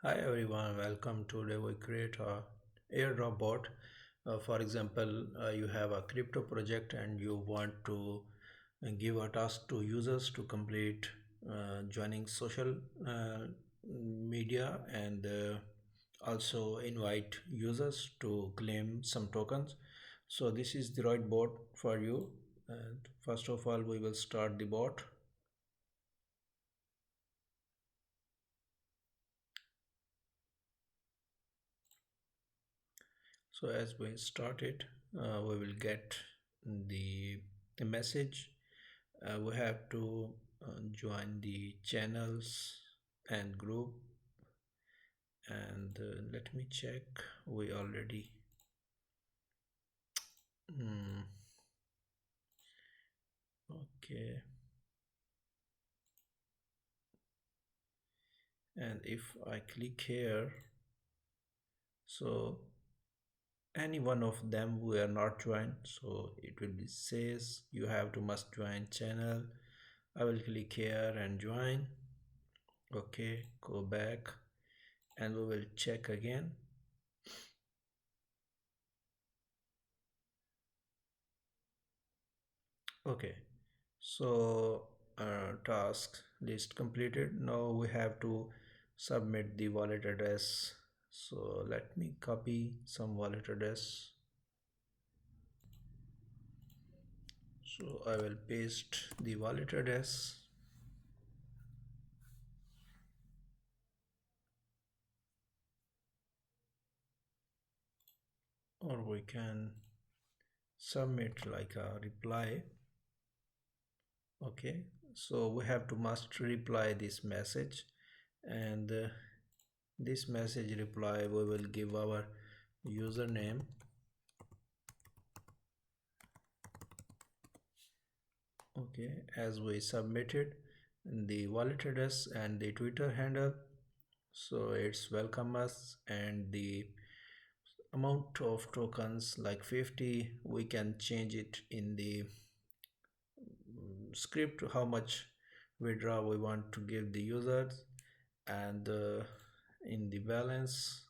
Hi everyone, welcome. Today we create a airdrop bot. For example, you have a crypto project and you want to give a task to users to complete joining social media and also invite users to claim some tokens. So this is the right bot for you. And first of all, we will start the bot. So as we start it, we will get the, the message. We have to join the channels and group, and let me check. We already hmm, okay. And if I click here, so any one of them we are not joined, so it will be says you have to must join channel. I will click here and join. Okay, go back and we will check again. Okay, so task list completed. Now we have to submit the wallet address. So let me copy some wallet address. So I will paste the wallet address, or we can submit like a reply. Okay, so we have to must reply this message, and this message reply we will give our username. Okay, as we submitted the wallet address and the Twitter handle, so it's welcome us, and the amount of tokens like 50 we can change it in the script how much withdraw we want to give the users, and in the balance,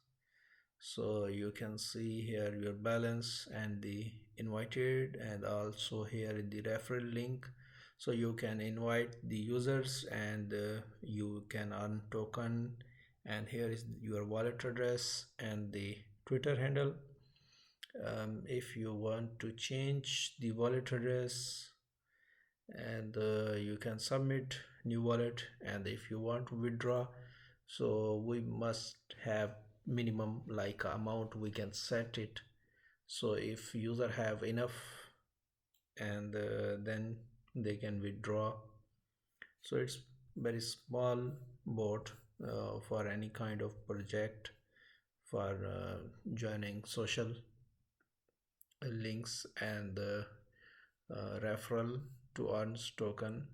so you can see here your balance and the invited, and also here in the referral link, so you can invite the users and you can earn token. And here is your wallet address and the Twitter handle. If you want to change the wallet address, and you can submit new wallet, and if you want to withdraw, so we must have minimum like amount we can set it. So if user have enough, and then they can withdraw. So it's very small bot for any kind of project, for joining social links and referral to earn token.